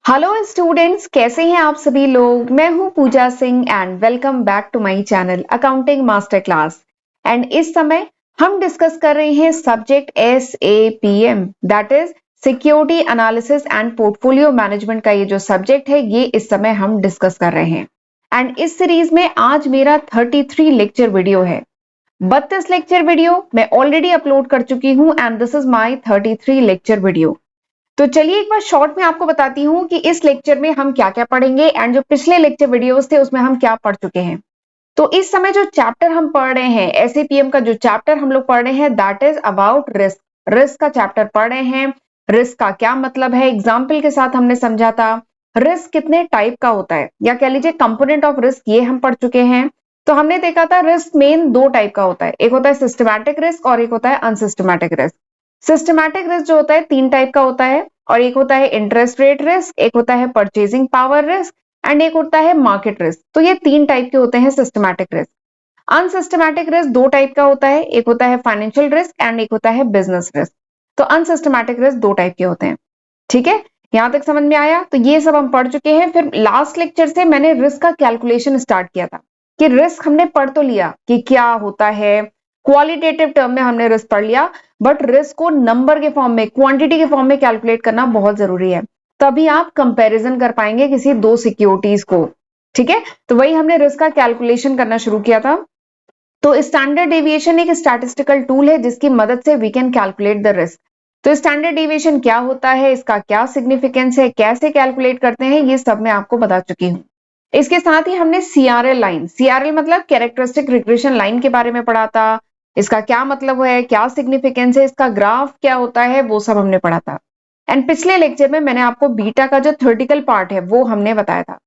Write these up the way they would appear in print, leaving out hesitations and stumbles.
Hello students, कैसे हैं आप सभी लोग। मैं हूं Puja Singh and welcome back to my channel accounting master class. And इस समय हम डिस्कस कर रहे हैं subject SAPM, that is security analysis and portfolio management का ये जो सब्जेक्ट है ये इस समय हम डिस्कस कर रहे हैं। एंड इस सीरीज में आज मेरा 33 लेक्चर वीडियो है। 32 लेक्चर वीडियो मैं ऑलरेडी अपलोड कर चुकी हूं and this is my 33 lecture video. तो चलिए एक बार शॉर्ट में आपको बताती हूँ कि इस लेक्चर में हम क्या क्या पढ़ेंगे एंड जो पिछले लेक्चर वीडियोस थे उसमें हम क्या पढ़ चुके हैं। तो इस समय जो चैप्टर हम पढ़ रहे हैं, SAPM का जो चैप्टर हम लोग पढ़ रहे हैं that is about risk. Risk का चैप्टर पढ़ रहे हैं। रिस्क का क्या मतलब है, एग्जाम्पल के साथ हमने समझा था। रिस्क कितने टाइप का होता है या कह लीजिए कंपोनेंट ऑफ रिस्क, ये हम पढ़ चुके हैं। तो हमने देखा था रिस्क मेन दो टाइप का होता है, एक होता है सिस्टमैटिक रिस्क और एक होता है अनसिस्टमैटिक रिस्क। सिस्टमैटिक रिस्क जो होता है तीन टाइप का होता है, और एक होता है इंटरेस्ट रेट रिस्क, एक होता है परचेजिंग पावर रिस्क एंड एक होता है मार्केट रिस्क। तो ये तीन टाइप के होते हैं सिस्टमैटिक रिस्क। अनसिस्टमैटिक रिस्क दो टाइप का होता है, एक होता है फाइनेंशियल रिस्क एंड एक होता है बिजनेस रिस्क। तो अनसिस्टमैटिक रिस्क दो टाइप के होते हैं। ठीक है, यहां तक समझ में आया। तो ये सब हम पढ़ चुके हैं। फिर लास्ट लेक्चर से मैंने रिस्क का कैलकुलेशन स्टार्ट किया था कि रिस्क हमने पढ़ तो लिया कि क्या होता है, क्वालिटेटिव टर्म में हमने रिस्क पढ़ लिया, बट रिस्क को नंबर के फॉर्म में, क्वांटिटी के फॉर्म में कैलकुलेट करना बहुत जरूरी है। तभी आप कंपैरिजन कर पाएंगे किसी दो सिक्योरिटीज को। ठीक है, तो वही हमने रिस्क का कैलकुलेशन करना शुरू किया था। तो स्टैंडर्ड डेविएशन एक स्टैटिस्टिकल टूल है जिसकी मदद से we can calculate the risk. तो स्टैंडर्ड डेविएशन क्या होता है, इसका क्या सिग्निफिकेंस है, कैसे कैलकुलेट करते हैं, ये सब मैं आपको बता चुकी हूँ। इसके साथ ही हमने CRL लाइन, CRL मतलब कैरेक्टरिस्टिक रिग्रेशन लाइन के बारे में पढ़ा था। इसका क्या मतलब है, क्या सिग्निफिकेंस है, इसका ग्राफ क्या होता है, वो सब हमने पढ़ा था। एंड पिछले लेक्चर में मैंने आपको बीटा का जो थ्योरेटिकल पार्ट है वो हमने बताया था।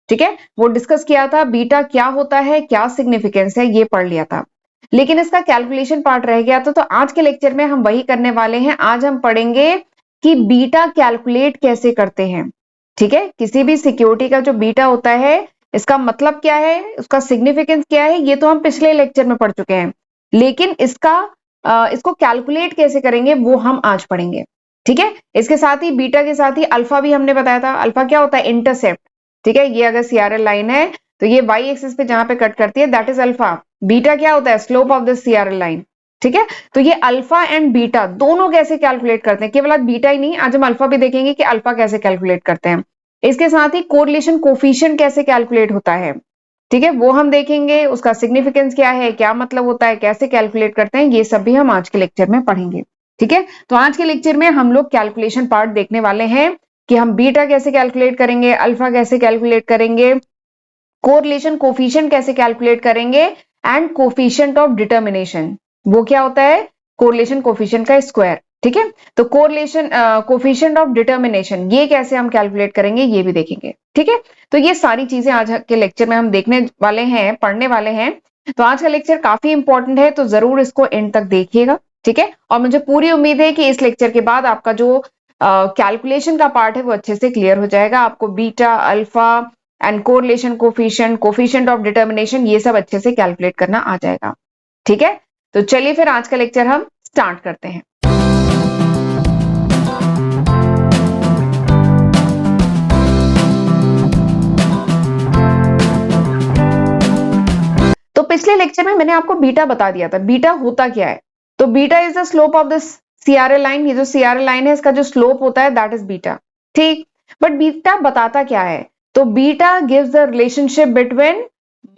ठीक है, वो डिस्कस किया था, बीटा क्या होता है, क्या सिग्निफिकेंस है, ये पढ़ लिया था। लेकिन इसका कैलकुलेशन पार्ट रह गया था। तो आज के लेक्चर में हम वही करने वाले हैं। आज हम पढ़ेंगे कि बीटा कैलकुलेट कैसे करते हैं। ठीक है, किसी भी सिक्योरिटी का जो बीटा होता है इसका मतलब क्या है, उसका सिग्निफिकेंस क्या है, ये तो हम पिछले लेक्चर में पढ़ चुके हैं। लेकिन इसको कैलकुलेट कैसे करेंगे वो हम आज पढ़ेंगे। ठीक है, इसके साथ ही बीटा के साथ ही अल्फा भी हमने बताया था। अल्फा क्या होता है, इंटरसेप्ट। ठीक है, ये अगर CRL लाइन है तो ये y एक्सिस पे जहां पे कट करती है दैट इज अल्फा। बीटा क्या होता है, slope of this CRL line. ठीक है, तो ये अल्फा एंड बीटा दोनों कैसे कैलकुलेट करते हैं, केवल आज बीटा ही नहीं, आज हम अल्फा भी देखेंगे कि अल्फा कैसे कैलकुलेट करते हैं। इसके साथ ही कोरिलेशन कोफिशिएंट कैसे कैलकुलेट होता है, ठीक है, वो हम देखेंगे। उसका सिग्निफिकेंस क्या है, क्या मतलब होता है, कैसे कैलकुलेट करते हैं, ये सब भी हम आज के लेक्चर में पढ़ेंगे। ठीक है, तो आज के लेक्चर में हम लोग कैलकुलेशन पार्ट देखने वाले हैं कि हम बीटा कैसे कैलकुलेट करेंगे, अल्फा कैसे कैलकुलेट करेंगे, कोरिलेशन कोफिशिएंट कैसे कैलकुलेट करेंगे एंड कोफिशिएंट ऑफ डिटर्मिनेशन, वो क्या होता है, कोरिलेशन कोफिशिएंट का स्क्वायर। ठीक है, तो कोरिलेशन कोफिशिएंट ऑफ डिटर्मिनेशन ये कैसे हम कैलकुलेट करेंगे ये भी देखेंगे। ठीक है, तो ये सारी चीजें आज के लेक्चर में हम देखने वाले हैं, पढ़ने वाले हैं। तो आज का लेक्चर काफी इंपॉर्टेंट है, तो जरूर इसको एंड तक देखिएगा। ठीक है, और मुझे पूरी उम्मीद है कि इस लेक्चर के बाद आपका जो कैलकुलेशन का पार्ट है वो अच्छे से क्लियर हो जाएगा। आपको beta, alpha and correlation coefficient, coefficient of determination, ये सब अच्छे से कैलकुलेट करना आ जाएगा। ठीक है, तो चलिए फिर आज का लेक्चर हम स्टार्ट करते हैं। तो पिछले लेक्चर में मैंने आपको बीटा बता दिया था, बीटा होता क्या है। तो beta is the slope of this CRL line. ये जो CRL लाइन है इसका जो स्लोप होता है दैट इज बीटा। ठीक, बट बीटा बताता क्या है, तो beta gives the relationship between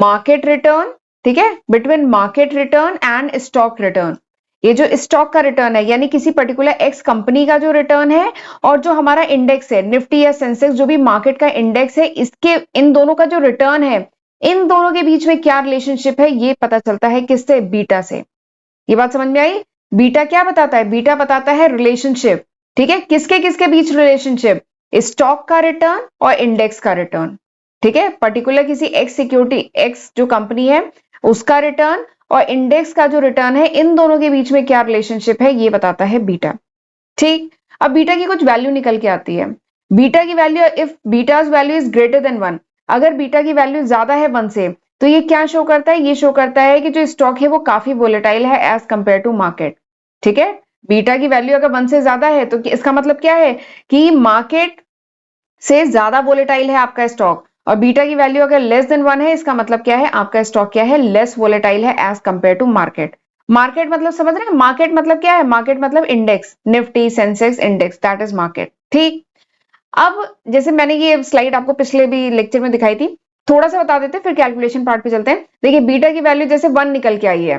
market return, ठीक है, between market return and stock return. ये जो स्टॉक का रिटर्न है यानी किसी पर्टिकुलर एक्स कंपनी का जो रिटर्न है, और जो हमारा इंडेक्स है निफ्टी या सेंसेक्स, जो भी मार्केट का इंडेक्स है, इसके इन दोनों का जो रिटर्न है, इन दोनों के बीच में क्या रिलेशनशिप है ये पता चलता है किससे, बीटा से। ये बात समझ में आई। बीटा क्या बताता है, बीटा बताता है रिलेशनशिप। ठीक है, किसके किसके बीच रिलेशनशिप, स्टॉक का रिटर्न और इंडेक्स का रिटर्न। ठीक है, पर्टिकुलर किसी एक्स सिक्योरिटी, एक्स जो कंपनी है उसका रिटर्न और इंडेक्स का जो रिटर्न है, इन दोनों के बीच में क्या रिलेशनशिप है ये बताता है बीटा। ठीक, अब बीटा की कुछ वैल्यू निकल के आती है। बीटा की value, if betas value is greater than 1, अगर बीटा की वैल्यू ज्यादा है 1 से, तो ये क्या शो करता है, ये शो करता है कि जो स्टॉक है वो काफी वोलेटाइल है एज कंपेयर टू मार्केट। ठीक है, बीटा की वैल्यू अगर 1 से ज्यादा है तो इसका मतलब क्या है कि मार्केट से ज्यादा वोलेटाइल है आपका स्टॉक, और बीटा की वैल्यू अगर लेस देन 1 है, इसका मतलब क्या है, आपका स्टॉक क्या है, लेस वोलेटाइल है as compare to market. Market मतलब समझ रहे हैं, मार्केट मतलब क्या है, मार्केट मतलब index, Nifty Sensex index, that is market. ठीक, अब जैसे मैंने ये स्लाइड आपको पिछले भी लेक्चर में दिखाई थी, थोड़ा सा बता देते हैं फिर कैलकुलेशन पार्ट पे चलते हैं। देखिए बीटा की वैल्यू जैसे 1 निकल के आई है,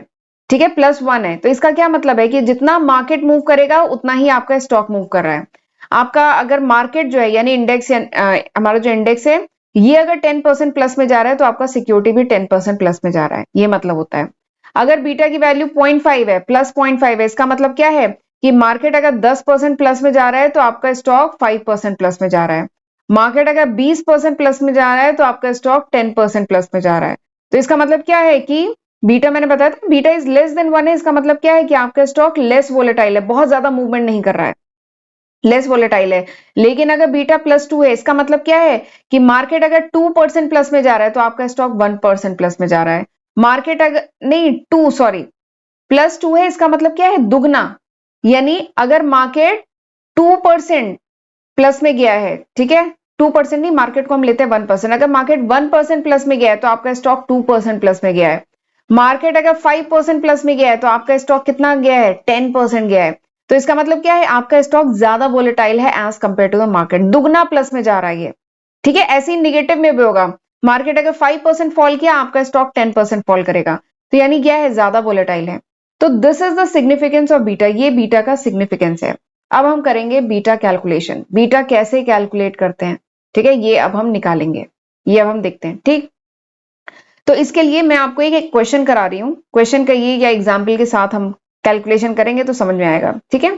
ठीक है, +1 है, तो इसका क्या मतलब है कि जितना मार्केट मूव करेगा उतना ही आपका स्टॉक मूव कर रहा है। आपका अगर मार्केट जो है यानी इंडेक्स, हमारा जो इंडेक्स है, ये अगर 10% प्लस में जा रहा है तो आपका सिक्योरिटी भी 10% प्लस में जा रहा है, ये मतलब होता है। अगर बीटा की वैल्यू 0.5 है, +0.5 है, इसका मतलब क्या है कि मार्केट अगर 10% प्लस में जा रहा है तो आपका स्टॉक 5% प्लस में जा रहा है। मार्केट अगर 20% प्लस में जा रहा है तो आपका स्टॉक 10% प्लस में जा रहा है। तो इसका मतलब क्या है कि बीटा, मैंने बताया था बीटा इज लेस देन 1 है, इसका मतलब क्या है कि आपका स्टॉक लेस वोलेटाइल है, बहुत ज्यादा मूवमेंट नहीं कर रहा है, लेस वोलेटाइल है। लेकिन अगर बीटा +2 है, इसका मतलब क्या है कि मार्केट अगर 2% प्लस में जा रहा है तो आपका स्टॉक 1% प्लस में जा रहा है। मार्केट अगर नहीं, टू सॉरी, +2 है, इसका मतलब क्या है, दुगना, यानी अगर मार्केट 2% प्लस में गया है, ठीक है, 2% नहीं, मार्केट को हम लेते हैं 1%, अगर मार्केट 1% प्लस में गया है तो आपका स्टॉक 2% प्लस में गया है। मार्केट अगर 5% प्लस में गया है तो आपका स्टॉक कितना गया है, 10% गया है। तो इसका मतलब क्या है, आपका स्टॉक ज्यादा वोलेटाइल है as compare to the market, दुगना प्लस में जा रहा है ये, ठीक है। ऐसे ही निगेटिव में भी होगा, मार्केट अगर 5% फॉल किया, आपका स्टॉक 10% फॉल करेगा, तो यानी क्या है, ज्यादा वोलेटाइल है। तो this is the significance of beta, ये बीटा का सिग्निफिकेंस है। अब हम करेंगे बीटा कैलकुलेशन, बीटा कैसे कैलकुलेट करते हैं, ठीक है, ये अब हम निकालेंगे, ये अब हम देखते हैं। ठीक, तो इसके लिए मैं आपको एक क्वेश्चन करा रही हूँ, क्वेश्चन करिए या एग्जाम्पल के साथ हम कैलकुलेशन करेंगे तो समझ में आएगा, ठीक है।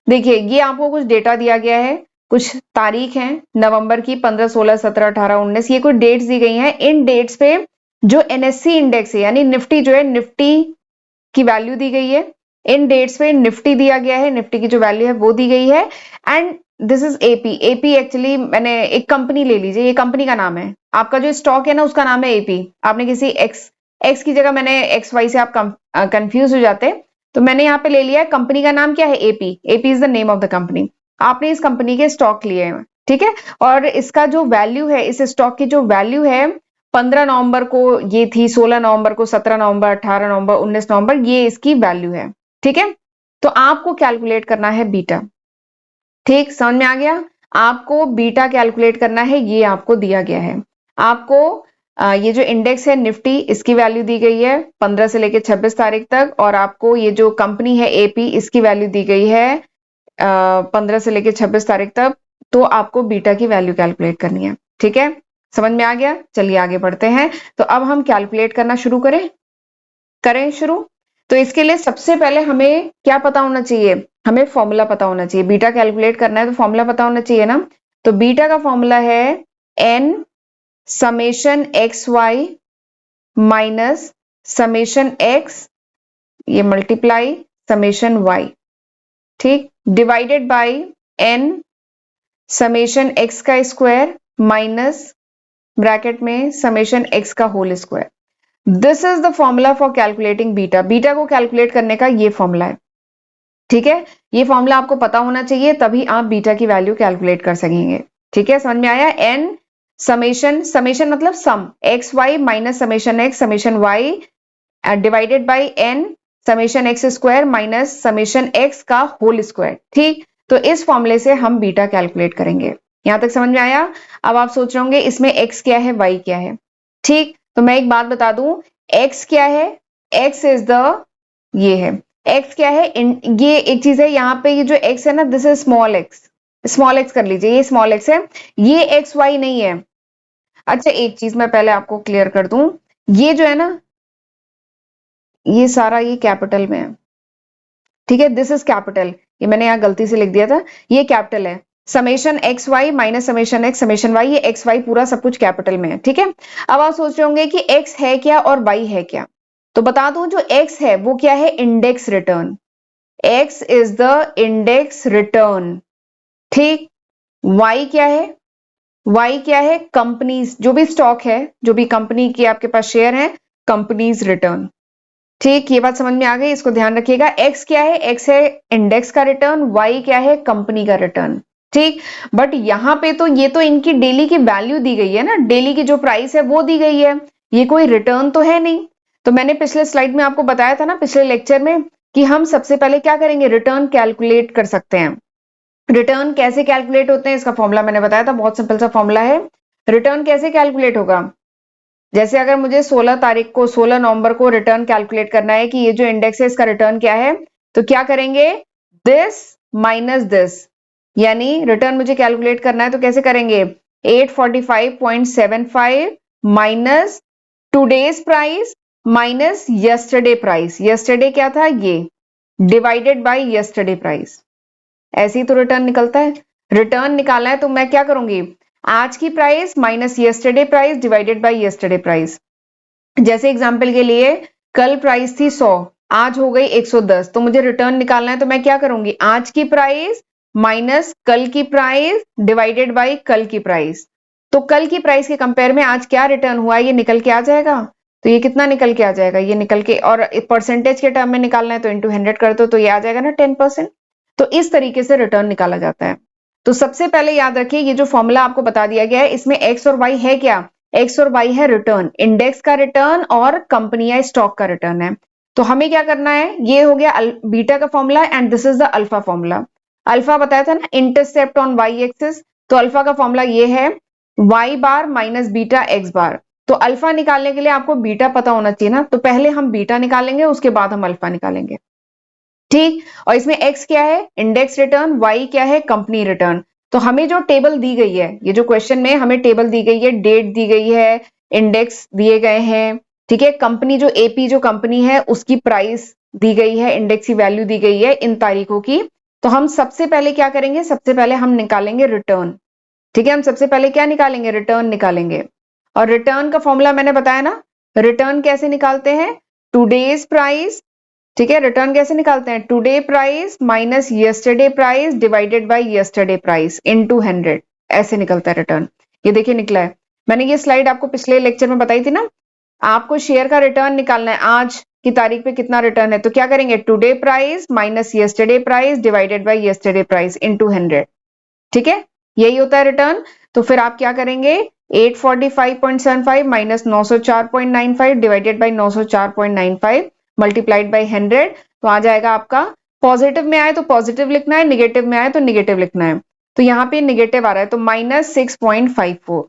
देखिए ये आपको कुछ डेटा दिया गया है, कुछ तारीख है नवंबर की, 15, 16, 17, 18, 19, ये कुछ डेट्स दी गई हैं। इन डेट्स पे जो एनएससी इंडेक्स है यानी निफ्टी जो है, निफ्टी की वैल्यू दी गई है। इन डेट्स पे निफ्टी दिया गया है, निफ्टी की जो वैल्यू है वो दी गई है। And this is AP, AP actually मैंने एक कंपनी ले लीजिए, ये कंपनी का नाम है, आपका जो स्टॉक है ना उसका नाम है एपी। आपने किसी एक्स एक्स की जगह मैंने एक्स वाई से आप कंफ्यूज हो जाते हैं, तो मैंने यहाँ पे ले लिया है, कंपनी का नाम क्या है, AP, AP is the name of the company. आपने इस कंपनी के स्टॉक लिए हैं, ठीक है, और इसका जो वैल्यू है, इस स्टॉक की जो वैल्यू है, 15 नवंबर को ये थी, 16 नवंबर को, 17 नवंबर, 18 नवंबर, 19 नवंबर, ये इसकी वैल्यू है, ठीक है। तो आपको कैलकुलेट करना है बीटा, ठीक, समझ में आ गया, आपको बीटा कैलकुलेट करना है, ये आपको दिया गया है। आपको ये जो इंडेक्स है निफ्टी, इसकी वैल्यू दी गई है 15 से लेकर 26 तारीख तक, और आपको ये जो कंपनी है एपी, इसकी वैल्यू दी गई है 15 से लेकर 26 तारीख तक। तो आपको बीटा की वैल्यू कैलकुलेट करनी है, ठीक है, समझ में आ गया। चलिए आगे बढ़ते हैं, तो अब हम कैलकुलेट करना शुरू करें, करें शुरू। तो इसके लिए सबसे पहले हमें क्या पता होना चाहिए, हमें फॉर्मूला पता होना चाहिए, बीटा कैलकुलेट करना है तो फॉर्मूला पता होना चाहिए ना। तो बीटा का फॉर्मूला है n summation x y minus summation x, ये मल्टीप्लाई समेशन वाई, ठीक, divided by n summation x का स्क्वायर माइनस ब्रैकेट में समेशन एक्स का whole square. This is the formula for calculating beta, beta को calculate करने का ये formula है, ठीक है। ये फॉर्मूला आपको पता होना चाहिए, तभी आप बीटा की वैल्यू कैलकुलेट कर सकेंगे, ठीक है, समझ में आया। एन समेशन, समेशन मतलब sum, x y minus summation x summation y divided by n summation x square minus summation x का होल स्क्वायर, ठीक। तो इस फॉर्मूले से हम बीटा कैलकुलेट करेंगे, यहां तक समझ में आया। अब आप सोच रहे होंगे इसमें एक्स क्या है, वाई क्या है, ठीक। तो मैं एक बात बता दूं, एक्स क्या है, एक्स इज द, ये है एक्स क्या है, ये एक चीज है यहाँ पे, ये जो एक्स है ना, this is small x, small x कर लीजिए, ये स्मॉल एक्स है, ये एक्स वाई नहीं है। अच्छा एक चीज मैं पहले आपको क्लियर कर दूं, ये जो है ना, ये सारा ये कैपिटल में है, ठीक है, दिस इज कैपिटल, ये मैंने यहाँ गलती से लिख दिया था, ये कैपिटल है। Summation x y minus summation x summation y, ये एक्स वाई पूरा सब कुछ कैपिटल में है, ठीक है। अब आप सोच रहे होंगे कि एक्स है क्या और वाई है क्या, तो बता दूं जो एक्स है वो क्या है, index return, x is the index return, ठीक। वाई क्या है, वाई क्या है, कंपनीज, जो भी स्टॉक है, जो भी कंपनी की आपके पास शेयर है, कंपनीज रिटर्न, ठीक। ये बात समझ में आ गई, इसको ध्यान रखिएगा। एक्स क्या है, एक्स है इंडेक्स का रिटर्न, वाई क्या है, कंपनी का रिटर्न, ठीक। बट यहाँ पे तो ये तो इनकी डेली की वैल्यू दी गई है ना, डेली की जो प्राइस है वो दी गई है, ये कोई रिटर्न तो है नहीं। तो मैंने पिछले स्लाइड में आपको बताया था ना, पिछले लेक्चर में, कि हम सबसे पहले क्या करेंगे, रिटर्न कैलकुलेट कर सकते हैं। रिटर्न कैसे कैलकुलेट होते हैं, इसका फॉर्मूला मैंने बताया था, बहुत सिंपल सा फॉर्मूला है। रिटर्न कैसे कैलकुलेट होगा, जैसे अगर मुझे 16 तारीख को 16 नवंबर को रिटर्न कैलकुलेट करना है कि ये जो इंडेक्स है इसका रिटर्न क्या है, तो क्या करेंगे, दिस माइनस दिस, यानी रिटर्न मुझे कैलकुलेट करना है तो कैसे करेंगे, 845.75 minus today's price minus yesterday price, yesterday क्या था ये, डिवाइडेड बाय यस्टरडे प्राइस। ऐसे ही तो रिटर्न निकलता है। रिटर्न निकालना है तो मैं क्या करूंगी, आज की price minus yesterday price divided by yesterday price. जैसे एग्जांपल के लिए कल प्राइस थी 100, आज हो गई 110, तो मुझे रिटर्न निकालना है तो मैं क्या करूंगी, आज की प्राइस माइनस कल की प्राइस डिवाइडेड बाय कल की प्राइस। तो कल की प्राइस के कंपेयर में आज क्या रिटर्न हुआ ये निकल के आ जाएगा। तो ये कितना निकल के आ जाएगा, ये निकल के, और परसेंटेज के टर्म में निकालना है तो इंटू 100 कर दो तो ये आ जाएगा ना 10%। तो इस तरीके से रिटर्न निकाला जाता है। तो सबसे पहले याद रखिए ये जो फॉर्मूला आपको बता दिया गया है इसमें एक्स और वाई है क्या, एक्स और वाई है रिटर्न, इंडेक्स का रिटर्न और कंपनी या स्टॉक का रिटर्न है। तो हमें क्या करना है, ये हो गया बीटा का formula and this is the alpha formula. Alpha बताया था ना, इंटरसेप्ट ऑन वाई एक्सिस, तो अल्फा का फॉर्मूला ये है वाई बार माइनस बीटा एक्स बार। तो अल्फा निकालने के लिए आपको बीटा पता होना चाहिए ना, तो पहले हम बीटा निकालेंगे उसके बाद हम अल्फा निकालेंगे। ठीक, और इसमें x क्या है, इंडेक्स रिटर्न, y क्या है, कंपनी रिटर्न। तो हमें जो टेबल दी गई है, ये जो क्वेश्चन में हमें टेबल दी गई है, डेट दी गई है, इंडेक्स दिए गए हैं, ठीक है, कंपनी जो एपी जो कंपनी है उसकी प्राइस दी गई है, इंडेक्स की वैल्यू दी गई है इन तारीखों की। तो हम सबसे पहले क्या करेंगे, सबसे पहले हम निकालेंगे रिटर्न। ठीक है, हम सबसे पहले क्या निकालेंगे, रिटर्न निकालेंगे। और रिटर्न का फॉर्मूला मैंने बताया ना, रिटर्न कैसे निकालते हैं, टूडेज प्राइस, ठीक है, रिटर्न कैसे निकालते हैं, today price minus yesterday price divided by yesterday price into 100, ऐसे निकलता है रिटर्न। ये देखिए निकला है, मैंने ये स्लाइड आपको पिछले लेक्चर में बताई थी ना। आपको शेयर का रिटर्न निकालना है, आज की तारीख पे कितना रिटर्न है, तो क्या करेंगे, today price minus yesterday price divided by yesterday price into 100, ठीक है, यही होता है रिटर्न। तो फिर आप क्या करेंगे, 845.75 minus 904.95 divided by 904.95 multiplied by 100, तो आ जाएगा आपका, पॉजिटिव में आए तो पॉजिटिव लिखना है, निगेटिव में आए तो निगेटिव लिखना है। तो यहाँ पे निगेटिव आ रहा है तो -6.54,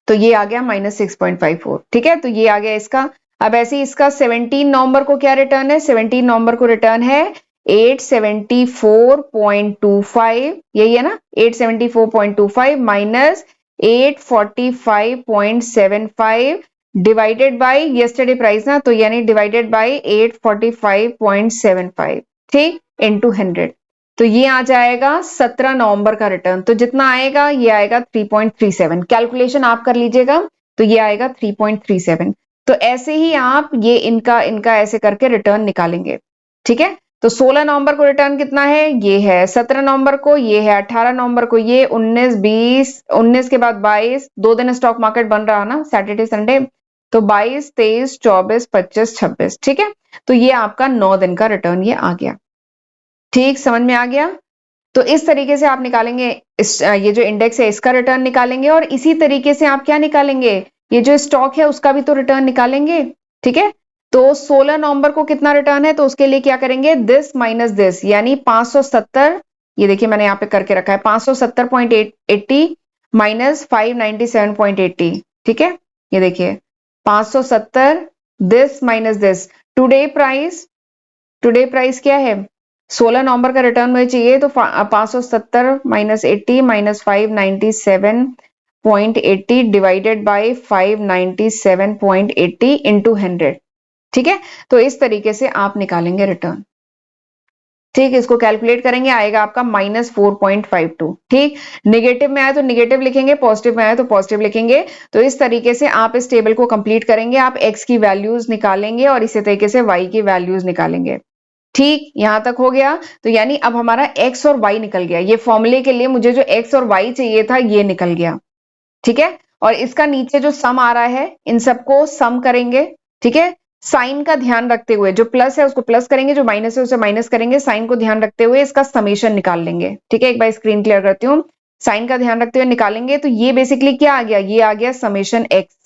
तो ये आ गया -6.54, ठीक है, तो ये आ गया इसका। अब ऐसे ही इसका 17 नवंबर को क्या रिटर्न है, 17 नवंबर को रिटर्न है 874.25, यही है ना, 874.25 minus 845.75 divided by yesterday price ना, तो यानी डिवाइडेड बाय 845.75, ठीक, इनटू 100। तो ये आ जाएगा 17 नवंबर का रिटर्न। तो जितना आएगा ये आएगा 3.37, कैलकुलेशन आप कर लीजिएगा, तो ये आएगा 3.37। तो ऐसे ही आप ये इनका इनका ऐसे करके रिटर्न निकालेंगे, ठीक है। तो 16 नवंबर को रिटर्न कितना है, ये है, 17 नवंबर को ये है, 18 नवंबर को ये, 19 20, 19 के बाद 22, 2 दिन स्टॉक मार्केट बन रहा ना, सैटरडे संडे, तो 22 23 24 25 26, ठीक है। तो ये आपका 9 दिन का रिटर्न ये आ गया, ठीक, समझ में आ गया। तो इस तरीके से आप निकालेंगे ये जो इंडेक्स है इसका रिटर्न निकालेंगे, और इसी तरीके से आप क्या निकालेंगे, ये जो स्टॉक है उसका भी तो रिटर्न निकालेंगे, ठीक है। तो 16 नवंबर को कितना रिटर्न है, तो उसके लिए क्या करेंगे, दिस माइनस दिस, यानी 570, ये देखिए मैंने यहाँ पे करके रखा है 570.80 माइनस 597.80, ठीक है, ये देखिए 570 this minus this, today price, today price क्या है, 16 नवंबर का रिटर्न मुझे चाहिए, तो 570 minus 80 minus 597.80 divided by 597.80 into 100, ठीक है। तो इस तरीके से आप निकालेंगे रिटर्न, ठीक, इसको कैलकुलेट करेंगे, आएगा आपका -4.52, ठीक, निगेटिव में आए तो निगेटिव लिखेंगे, पॉजिटिव में आए तो पॉजिटिव लिखेंगे। तो इस तरीके से आप इस टेबल को कंप्लीट करेंगे, आप एक्स की वैल्यूज निकालेंगे और इसी तरीके से वाई की वैल्यूज निकालेंगे, ठीक, यहां तक हो गया। तो यानी अब हमारा एक्स और वाई निकल गया, ये फॉर्मूले के लिए मुझे जो एक्स और वाई चाहिए था ये निकल गया, ठीक है। और इसका नीचे जो सम आ रहा है इन सबको सम करेंगे, ठीक है, साइन का ध्यान रखते हुए, जो प्लस है उसको प्लस करेंगे, जो माइनस है उसे माइनस करेंगे, साइन को ध्यान रखते हुए इसका समेशन निकाल लेंगे। ठीक है, एक बार स्क्रीन क्लियर करती हूँ। साइन का ध्यान रखते हुए निकालेंगे तो ये बेसिकली क्या आ गया, ये आ गया समेशन एक्स।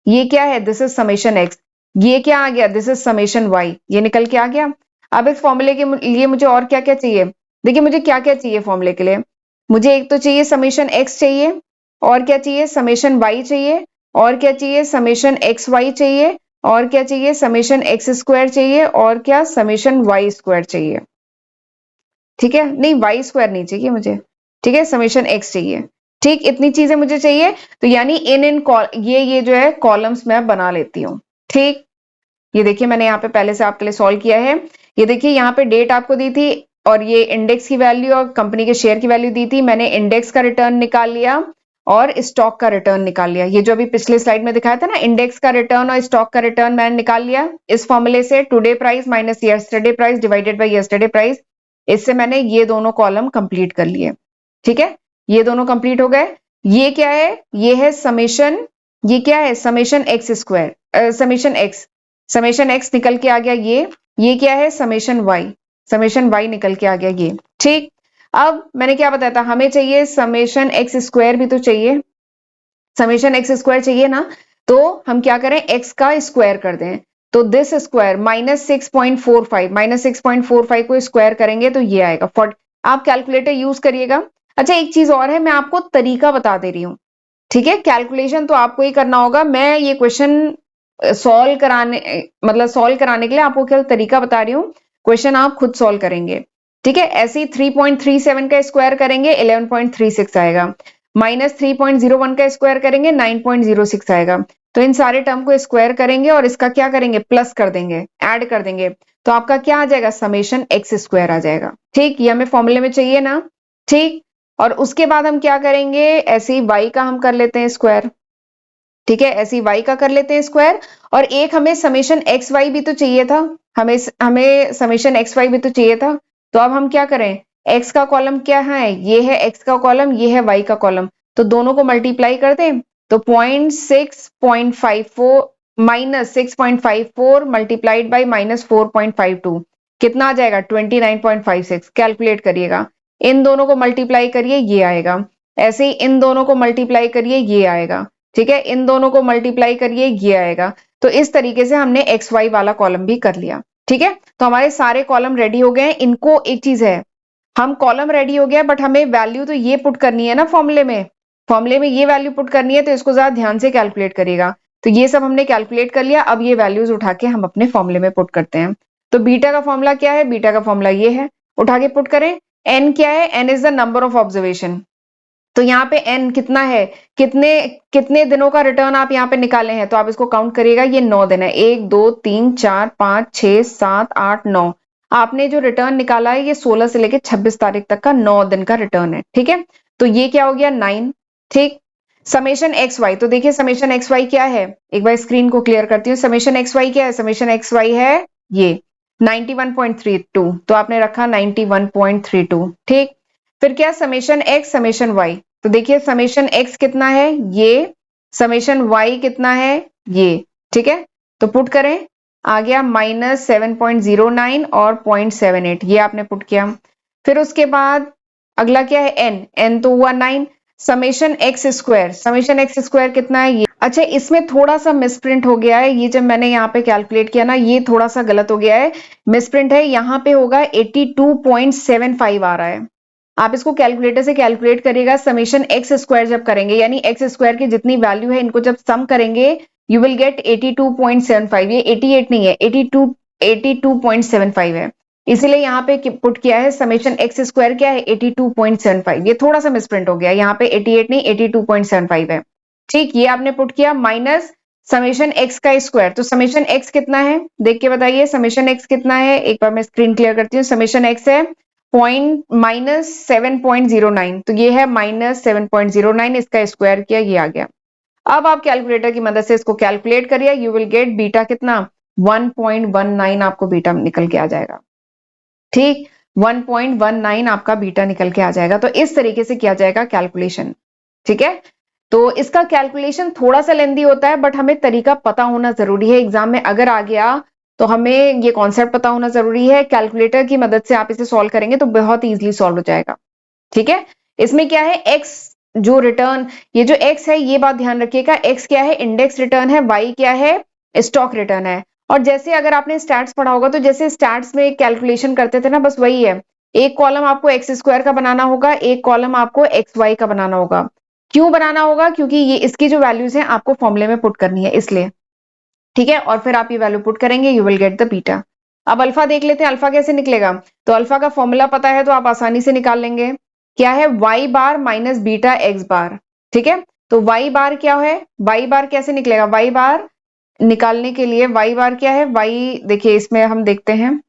ये क्या है, दिस इज समेशन एक्स। ये क्या आ गया, दिस इज समेशन वाई। ये निकल के आ गया। अब इस फॉर्मूले के लिए मुझे और क्या क्या चाहिए, देखिए मुझे क्या क्या चाहिए फॉर्मूले के लिए। मुझे एक तो चाहिए समेशन एक्स चाहिए, और क्या चाहिए, समेशन वाई चाहिए, और क्या चाहिए, समेशन एक्स वाई चाहिए, और क्या चाहिए, समेशन एक्स स्क्वायर चाहिए, और क्या, समेशन वाई स्क्वायर चाहिए। ठीक है, नहीं वाई स्क्वायर नहीं चाहिए मुझे। ठीक है, समेशन एक्स चाहिए। ठीक, इतनी चीजें मुझे चाहिए। तो यानी इन ये जो है कॉलम्स मैं बना लेती हूँ। ठीक, ये देखिए मैंने यहाँ पे पहले से आपके लिए सॉल्व किया है। ये देखिए यहाँ पे डेट आपको दी थी, और ये इंडेक्स की वैल्यू और कंपनी के शेयर की वैल्यू दी थी। मैंने इंडेक्स का रिटर्न निकाल लिया और स्टॉक का रिटर्न निकाल लिया। ये जो अभी पिछले स्लाइड में दिखाया था ना, इंडेक्स का रिटर्न और स्टॉक का रिटर्न मैंने निकाल लिया इस फॉर्मूले से, today price minus yesterday price divided by yesterday price. इससे मैंने ये दोनों कॉलम कंप्लीट कर लिए। ठीक है, ये दोनों कंप्लीट हो गए। ये क्या है, ये है समेशन, ये क्या है, summation x square, summation x, summation x निकल के आ गया ये क्या है, समेशन वाई निकल के आ गया ये। ठीक, अब मैंने क्या बताया था, हमें चाहिए समेशन एक्स स्क्वायर भी तो चाहिए, समेशन एक्स स्क्वायर चाहिए ना। तो हम क्या करें, एक्स का स्क्वायर कर दें। तो दिस स्क्वायर -6.45, -6.45 को स्क्वायर करेंगे तो ये आएगा 40। आप कैलकुलेटर यूज करिएगा। अच्छा एक चीज और है, मैं आपको तरीका बता दे रही हूँ। ठीक है, कैलकुलेशन तो आपको ही करना होगा। मैं ये क्वेश्चन सॉल्व कराने, मतलब सॉल्व कराने के लिए आपको केवल तरीका बता रही हूँ। क्वेश्चन आप खुद सॉल्व करेंगे। ठीक है, ऐसे ही 3.37 का स्क्वायर करेंगे 11.36 आएगा, -3.01 का स्क्वायर करेंगे 9.06 आएगा। तो इन सारे टर्म को स्क्वायर करेंगे और इसका क्या करेंगे, प्लस कर देंगे, ऐड कर देंगे। तो आपका क्या आ जाएगा, समेशन एक्स स्क्वायर आ जाएगा। ठीक, ये हमें फॉर्मूले में चाहिए ना। ठीक, और उसके बाद हम क्या करेंगे, ऐसे ही वाई का हम कर लेते हैं स्क्वायर। ठीक है, ऐसे ही वाई का कर लेते हैं स्क्वायर। और एक हमें समेशन एक्स वाई भी तो चाहिए था, हमें हमें समेशन एक्स वाई भी तो चाहिए था। तो अब हम क्या करें, एक्स का कॉलम क्या है, ये है एक्स का कॉलम, ये है वाई का कॉलम। तो दोनों को मल्टीप्लाई कर दें तो 0.6.54 -6.54 मल्टीप्लाइड बाई -4.52 कितना आ जाएगा, 29.56। कैलकुलेट करिएगा, इन दोनों को मल्टीप्लाई करिए ये आएगा, ऐसे ही इन दोनों को मल्टीप्लाई करिए ये आएगा। ठीक है, इन दोनों को मल्टीप्लाई करिए ये आएगा। तो इस तरीके से हमने एक्स वाई वाला कॉलम भी कर लिया। ठीक है, तो हमारे सारे कॉलम रेडी हो गए हैं। इनको एक चीज है, हम कॉलम रेडी हो गया बट हमें वैल्यू तो ये पुट करनी है ना फॉर्मूले में, फॉर्मूले में ये वैल्यू पुट करनी है। तो इसको ज्यादा ध्यान से कैलकुलेट करिएगा। तो ये सब हमने कैलकुलेट कर लिया। अब ये वैल्यूज उठा के हम अपने फॉर्मूले में पुट करते हैं। तो बीटा का फॉर्मूला क्या है, बीटा का फॉर्मूला ये है, उठा के पुट करें। एन क्या है, n is the number of observation. तो यहाँ पे एन कितना है, कितने कितने दिनों का रिटर्न आप यहाँ पे निकाले हैं, तो आप इसको काउंट करिएगा। ये 9 दिन है, 1 2 3 4 5 6 7 8 9। आपने जो रिटर्न निकाला है ये 16 से लेके 26 तारीख तक का 9 दिन का रिटर्न है। ठीक है, तो ये क्या हो गया 9। ठीक, समेशन एक्स वाई, तो देखिए समेशन एक्स वाई क्या है, एक बार स्क्रीन को क्लियर करती हूँ। समेशन एक्स वाई क्या है, समेशन एक्स वाई है ये 91.32, तो आपने रखा 91.32। ठीक, फिर क्या, समेशन एक्स समेशन वाई। तो देखिए समेशन एक्स कितना है ये, समेशन वाई कितना है ये। ठीक है, तो पुट करें, आ गया -7.09 और 0.78, ये आपने पुट किया। फिर उसके बाद अगला क्या है, एन, एन तो हुआ 9। Summation x square, summation x square कितना है ये। अच्छा इसमें थोड़ा सा मिसप्रिंट हो गया है, ये जब मैंने यहाँ पे कैलकुलेट किया ना ये थोड़ा सा गलत हो गया है, मिसप्रिंट है। यहाँ पे होगा 82.75 आ रहा है। आप इसको कैलकुलेटर से कैलकुलेट करिएगा। समेशन एक्स स्क्वायर जब करेंगे, यानी एक्स स्क्वायर की जितनी वैल्यू है इनको जब सम करेंगे, यू विल गेट 82.75। ये 88 नहीं है, 82.75 है। इसीलिए यहाँ पे पुट किया है समेशन एक्स स्क्वायर क्या है 82.75। ये थोड़ा सा मिसप्रिंट हो गया, यहाँ पे 88 नहीं 82.75 है। ठीक, ये आपने पुट किया माइनस समेशन एक्स का स्क्वायर। तो समेशन एक्स कितना है देख के बताइए, समेशन एक्स कितना है, एक बार मैं स्क्रीन क्लियर करती हूँ। समेशन एक्स है -7.09, तो ये है -7.09, इसका स्क्वायर किया ये आ गया। अब आप कैलकुलेटर की मदद से इसको कैलकुलेट करिए, यू विल गेट बीटा कितना 1.19 आपको बीटा निकल के आ जाएगा। ठीक, 1.19 आपका बीटा निकल के आ जाएगा। तो इस तरीके से किया जाएगा कैलकुलेशन। ठीक है, तो इसका कैलकुलेशन थोड़ा सा लेंदी होता है, बट हमें तरीका पता होना जरूरी है। एग्जाम में अगर आ गया तो हमें ये कॉन्सेप्ट पता होना जरूरी है। कैलकुलेटर की मदद से आप इसे सॉल्व करेंगे तो बहुत इजीली सॉल्व हो जाएगा। ठीक है, इसमें क्या है, एक्स जो रिटर्न, ये जो एक्स है ये बात ध्यान रखिएगा, एक्स क्या है, इंडेक्स रिटर्न है, वाई क्या है, स्टॉक रिटर्न है। और जैसे अगर आपने स्टैट्स पढ़ा होगा तो जैसे स्टैट्स में कैलकुलेशन करते थे ना, बस वही है। एक कॉलम आपको एक्स स्क्वायर का बनाना होगा, एक कॉलम आपको एक्स वाई का बनाना होगा। क्यों बनाना होगा? क्योंकि ये इसकी जो वैल्यूज है आपको फॉर्मूले में पुट करनी है, इसलिए। ठीक है, और फिर आप ये वैल्यू पुट करेंगे, you will get the beta. अब अल्फा देख लेते हैं, अल्फा कैसे निकलेगा। तो अल्फा का फॉर्मूला पता है तो आप आसानी से निकाल लेंगे। क्या है, वाई बार माइनस बीटा एक्स बार। ठीक है, तो वाई बार क्या है, वाई बार कैसे निकलेगा, वाई बार निकालने के लिए वाई बार क्या है, वाई देखिए इसमें हम देखते हैं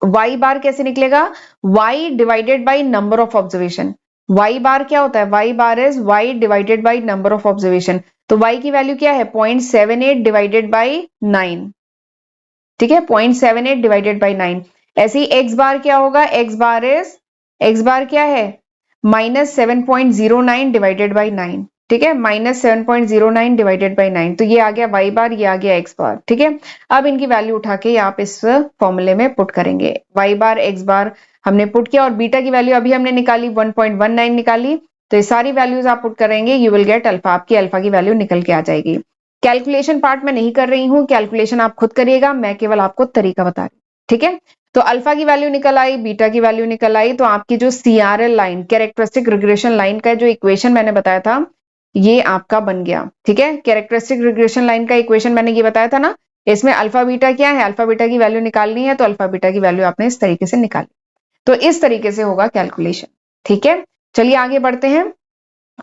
वाई बार कैसे निकलेगा, y divided by number of observation. Y bar क्या होता है, y bar is y divided by number of observation. तो वाई की वैल्यू क्या है, 0.78 डिवाइडेड बाई 9। ठीक है, 0.78 डिवाइडेड बाई 9। ऐसे ही एक्स बार क्या होगा, एक्स बार क्या है, -7.09 डिवाइडेड बाई 9। ठीक है, -7.09 डिवाइडेड बाई 9। तो ये आ गया वाई बार, ये आ गया एक्स बार। ठीक है, अब इनकी वैल्यू उठा के आप इस फॉर्मूले में पुट करेंगे। वाई बार एक्स बार हमने पुट किया, और बीटा की वैल्यू अभी हमने निकाली 1.19 निकाली। तो ये सारी वैल्यूज आप पुट करेंगे, यू विल गेट अल्फा, आपकी अल्फा की वैल्यू निकल के आ जाएगी। कैलकुलेशन पार्ट में नहीं कर रही हूं, कैलकुलेशन आप खुद करिएगा, मैं केवल आपको तरीका बता रही हूं। ठीक है, तो अल्फा की वैल्यू निकल आई, बीटा की वैल्यू निकल आई, तो आपकी जो CRL line, characteristic regression line का जो इक्वेशन मैंने बताया था, ये आपका बन गया। ठीक है, कैरेक्टरिस्टिक रिग्रेशन लाइन का इक्वेशन मैंने ये बताया था ना, इसमें अल्फा बीटा क्या है, अल्फा बीटा की वैल्यू निकालनी है, तो अल्फा बीटा की वैल्यू आपने इस तरीके से निकाली। तो इस तरीके से होगा कैलकुलेशन। ठीक है, चलिए आगे बढ़ते हैं।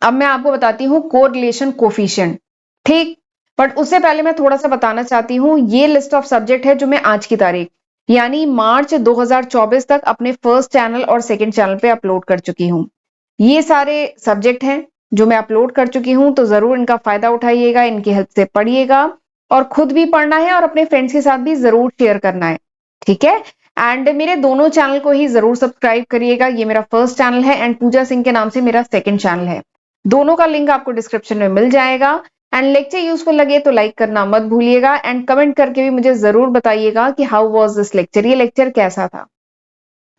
अब मैं आपको बताती हूँ कोरिलेशन कोफिशिएंट। ठीक, बट उससे पहले मैं थोड़ा सा बताना चाहती हूँ, ये लिस्ट ऑफ सब्जेक्ट है जो मैं आज की तारीख यानी मार्च 2024 तक अपने फर्स्ट चैनल और सेकंड चैनल पे अपलोड कर चुकी हूँ। ये सारे सब्जेक्ट हैं जो मैं अपलोड कर चुकी हूँ, तो जरूर इनका फायदा उठाइएगा, इनकी हेल्प से पढ़िएगा, और खुद भी पढ़ना है और अपने फ्रेंड्स के साथ भी जरूर शेयर करना है। ठीक है, एंड मेरे दोनों चैनल को ही जरूर सब्सक्राइब करिएगा। ये मेरा फर्स्ट चैनल है एंड पूजा सिंह के नाम से मेरा सेकंड चैनल है। दोनों का लिंक आपको डिस्क्रिप्शन में मिल जाएगा। एंड लेक्चर यूजफुल लगे तो लाइक करना मत भूलिएगा, एंड कमेंट करके भी मुझे जरूर बताइएगा कि हाउ वाज दिस लेक्चर, ये लेक्चर कैसा था,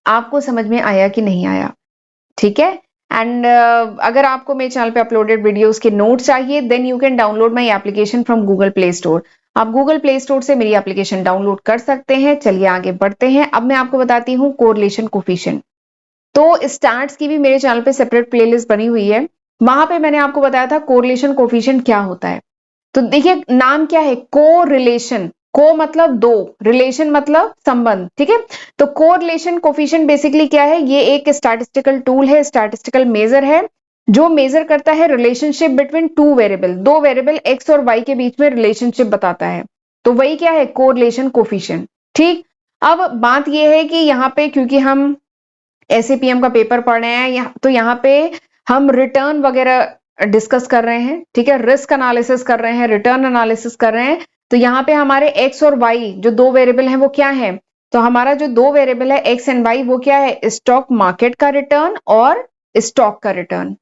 आपको समझ में आया कि नहीं आया। ठीक है, एंड अगर आपको मेरे चैनल पे अपलोडेड वीडियोस के नोट चाहिए, then you can download my application from Google Play Store. आप गूगल प्ले स्टोर से मेरी एप्लीकेशन डाउनलोड कर सकते हैं। चलिए आगे बढ़ते हैं। अब मैं आपको बताती हूँ कोरिलेशन कोफिशिएंट। तो स्टार्ट्स की भी मेरे चैनल पे सेपरेट प्लेलिस्ट बनी हुई है, वहां पे मैंने आपको बताया था कोरिलेशन कोफिशिएंट क्या होता है। तो देखिए नाम क्या है, को रिलेशन, को मतलब दो, रिलेशन मतलब संबंध। ठीक है, तो कोरिलेशन कोफिशिएंट बेसिकली क्या है, ये एक स्टैटिस्टिकल टूल है, स्टैटिस्टिकल मेजर है, जो मेजर करता है रिलेशनशिप बिटवीन टू वेरिएबल, दो वेरिएबल एक्स और वाई के बीच में रिलेशनशिप बताता है। तो वही क्या है, कोरिलेशन कोफिशिएंट। ठीक, अब बात यह है कि यहाँ पे क्योंकि हम एसएपीएम का पेपर पढ़ रहे हैं, तो यहाँ पे हम रिटर्न वगैरह डिस्कस कर रहे हैं। ठीक है, रिस्क एनालिसिस कर रहे हैं, रिटर्न एनालिसिस कर रहे हैं। तो यहाँ पे हमारे एक्स और वाई जो दो वेरिएबल हैं वो क्या है, तो हमारा जो दो वेरिएबल है एक्स एंड वाई वो क्या है, स्टॉक मार्केट का रिटर्न और स्टॉक का रिटर्न।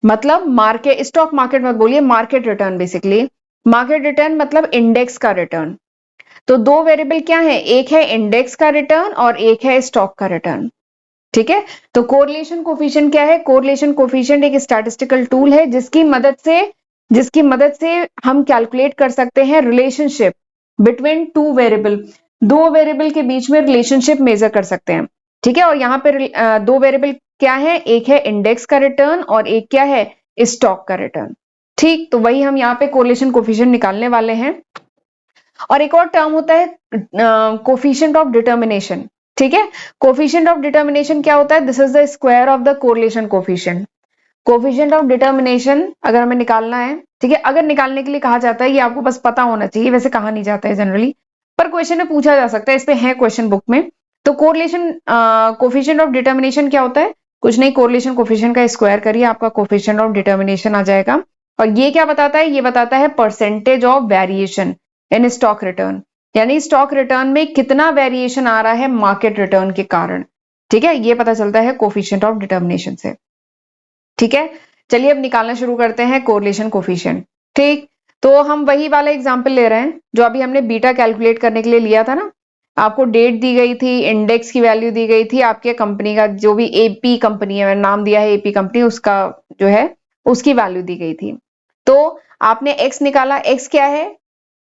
मतलब मार्केट, स्टॉक मार्केट मत बोलिए, market return basically. Market return मतलब इंडेक्स का रिटर्न। तो दो वेरिएबल क्या है, एक है इंडेक्स का रिटर्न और एक है स्टॉक का रिटर्न। ठीक है, तो कोरिलेशन कोफिशिएंट क्या है, कोरिलेशन कोफिशिएंट एक स्टैटिस्टिकल टूल है जिसकी मदद से हम कैलकुलेट कर सकते हैं रिलेशनशिप बिटवीन टू वेरिएबल, दो वेरिएबल के बीच में रिलेशनशिप मेजर कर सकते हैं। ठीक है, और यहाँ पे दो वेरिएबल क्या है, एक है इंडेक्स का रिटर्न और एक क्या है, स्टॉक का रिटर्न। ठीक, तो वही हम यहाँ पे कोरिलेशन कोफिशिएंट निकालने वाले हैं। और एक और टर्म होता है कोफिशिएंट ऑफ डिटर्मिनेशन। ठीक है, कोफिशिएंट ऑफ डिटर्मिनेशन क्या होता है, this is the square of the correlation coefficient. Coefficient of determination अगर हमें निकालना है, ठीक है, अगर निकालने के लिए कहा जाता है, ये आपको बस पता होना चाहिए, वैसे कहा नहीं जाता है जनरली, पर क्वेश्चन में पूछा जा सकता है, इस पे है क्वेश्चन बुक में। तो कोरिलेशन कोफिशिएंट ऑफ डिटर्मिनेशन क्या होता है, कुछ नहीं, कोरिलेशन कोफिशिएंट का स्क्वायर करिए, आपका कोफिशिएंट ऑफ डिटर्मिनेशन आ जाएगा। और ये क्या बताता है, ये बताता है percentage of variation in stock return, यानी स्टॉक रिटर्न में कितना वेरिएशन आ रहा है मार्केट रिटर्न के कारण। ठीक है, ये पता चलता है कोफिशिएंट ऑफ डिटर्मिनेशन से। ठीक है, चलिए अब निकालना शुरू करते हैं कोरिलेशन कोफिशिएंट। ठीक, तो हम वही वाला एग्जांपल ले रहे हैं जो अभी हमने बीटा कैलकुलेट करने के लिए लिया था ना। आपको डेट दी गई थी, इंडेक्स की वैल्यू दी गई थी, आपके कंपनी का जो भी एपी कंपनी है, मैंने नाम दिया है एपी कंपनी, उसका जो है उसकी वैल्यू दी गई थी। तो आपने एक्स निकाला, एक्स क्या है?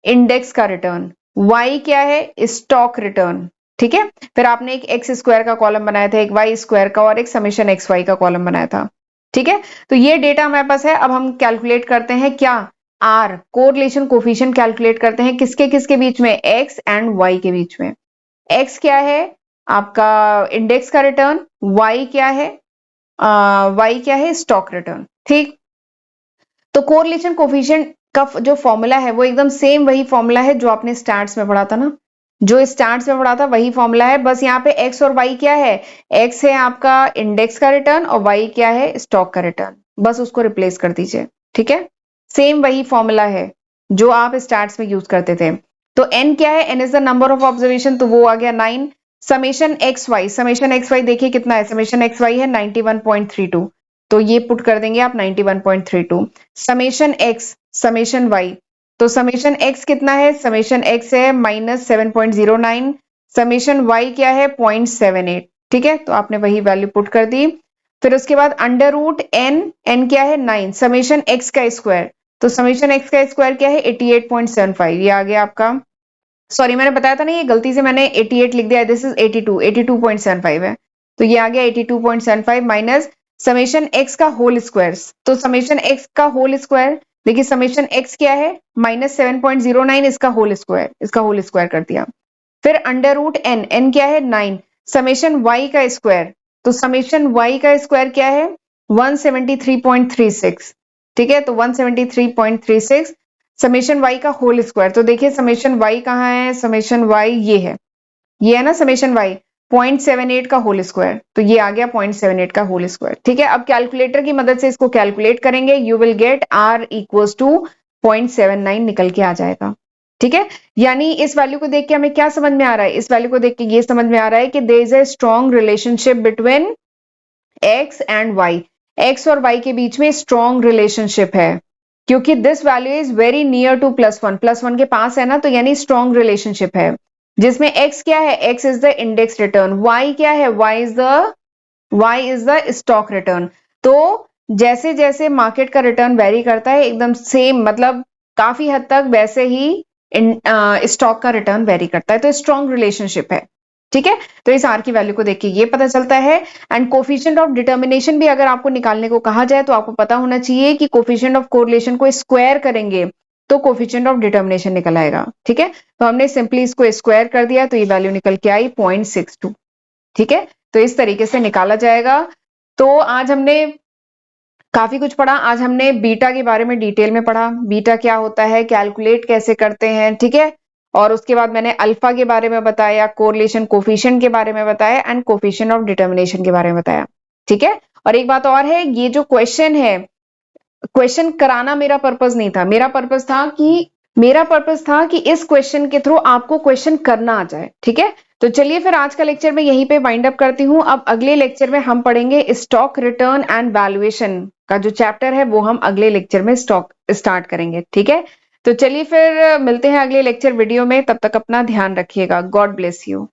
इंडेक्स का रिटर्न। वाई क्या है? Stock return. ठीक है, फिर आपने एक एक्स स्क्वायर का कॉलम बनाया था, एक वाई स्क्वायर का और एक समेशन एक्स वाई का कॉलम बनाया था। ठीक है, तो ये डेटा हमारे पास है। अब हम कैलकुलेट करते हैं क्या? आर, कोरिलेशन कोफिशिएंट कैलकुलेट करते हैं किसके किसके बीच में? एक्स एंड वाई के बीच में। एक्स क्या है? आपका इंडेक्स का रिटर्न। वाई क्या है? वाई क्या है? Stock return. ठीक, तो कोरिलेशन कोफिशिएंट का जो फॉर्मूला है वो एकदम सेम वही फॉर्मूला है जो आपने स्टैट्स में पढ़ा था ना। जो स्टैट्स में पढ़ा था वही फॉर्मूला है, बस यहाँ पे एक्स और वाई क्या है? एक्स है आपका इंडेक्स का रिटर्न और वाई क्या है? स्टॉक का रिटर्न। बस उसको रिप्लेस कर दीजिए। ठीक है, सेम वही फॉर्मूला है जो आप स्टैट्स में यूज करते थे। तो एन क्या है? N is the number of observation, तो वो आ गया 9। समेशन एक्स वाई देखिए कितना है? समेशन एक्स वाई है 91.32, तो ये पुट कर देंगे आप 91.32। समेशन एक्स, समेशन वाई, तो समेशन एक्स कितना है? समेशन एक्स है -7.09। समेशन वाई क्या है? 0.78। ठीक है, तो आपने वही वैल्यू पुट कर दी। फिर उसके बाद अंडर रूट एन, एन क्या है? 9। समेशन एक्स का स्क्वायर, तो समेशन एक्स का स्क्वायर क्या है? 88.75, ये आ गया आपका। सॉरी, मैंने बताया था ना, ये गलती से मैंने 88 लिख दिया, दिस इज 82.75 है। तो ये आ गया 82.75 माइनस समेशन एक्स का होल स्क्वायर, तो समेशन एक्स का होल स्क्वायर, देखिए समेशन एक्स क्या है? -7.09, इसका होल स्क्वायर, इसका होल स्क्वायर कर दिया। फिर अंडर रूट एन, एन क्या है? 9। समेशन वाई का स्क्वायर, तो समेशन वाई का स्क्वायर क्या है? 173.36। ठीक है, तो 173.36 समेशन वाई का होल स्क्वायर, तो देखिए समेशन वाई कहाँ है? समेशन वाई ये है ना समेशन वाई, 0.78 का होल स्क्वायर, तो ये आ गया 0.78 का होल स्क्वायर। ठीक है, अब कैलकुलेटर की मदद से इसको कैलकुलेट करेंगे, you will get r equals to 0.79 निकल के आ जाएगा। ठीक है, यानी इस वैल्यू को देख के हमें क्या समझ में आ रहा है? इस वैल्यू को देख के ये समझ में आ रहा है कि there is a strong relationship between x and y. X और वाई के बीच में स्ट्रॉन्ग रिलेशनशिप है, क्योंकि this value is very near to +1, +1 के पास है ना, तो यानी स्ट्रॉन्ग रिलेशनशिप है जिसमें एक्स क्या है? X is the index return. Y क्या है? Y is the stock return. तो जैसे जैसे मार्केट का रिटर्न वेरी करता है, एकदम सेम, मतलब काफी हद तक वैसे ही स्टॉक का रिटर्न वेरी करता है, तो स्ट्रॉन्ग रिलेशनशिप है। ठीक है, तो इस आर की वैल्यू को देख के ये पता चलता है। एंड कोफिशिएंट ऑफ डिटर्मिनेशन भी अगर आपको निकालने को कहा जाए तो आपको पता होना चाहिए कि कोफिशिएंट ऑफ कोरिलेशन को स्क्वायर करेंगे तो कोफिशिएंट ऑफ डिटर्मिनेशन निकल आएगा। ठीक है, तो हमने सिंपली इसको स्क्वायर कर दिया तो ये वैल्यू निकल के आई 0.62। ठीक है, तो इस तरीके से निकाला जाएगा। तो आज हमने काफी कुछ पढ़ा। आज हमने बीटा के बारे में डिटेल में पढ़ा, बीटा क्या होता है, कैलकुलेट कैसे करते हैं। ठीक है, और उसके बाद मैंने अल्फा के बारे में बताया, कोरिलेशन कोफिशिएंट के बारे में बताया एंड कोफिशिएंट ऑफ डिटर्मिनेशन के बारे में बताया। ठीक है, और एक बात और है, ये जो क्वेश्चन है, क्वेश्चन कराना मेरा पर्पस नहीं था, मेरा पर्पस था कि इस क्वेश्चन के थ्रू आपको क्वेश्चन करना आ जाए। ठीक है, तो चलिए फिर आज का लेक्चर मैं यहीं पे वाइंड अप करती हूँ। अब अगले लेक्चर में हम पढ़ेंगे स्टॉक रिटर्न एंड वैल्यूएशन का जो चैप्टर है वो हम अगले लेक्चर में स्टॉक स्टार्ट करेंगे। ठीक है, तो चलिए फिर मिलते हैं अगले लेक्चर वीडियो में, तब तक अपना ध्यान रखिएगा। God bless you.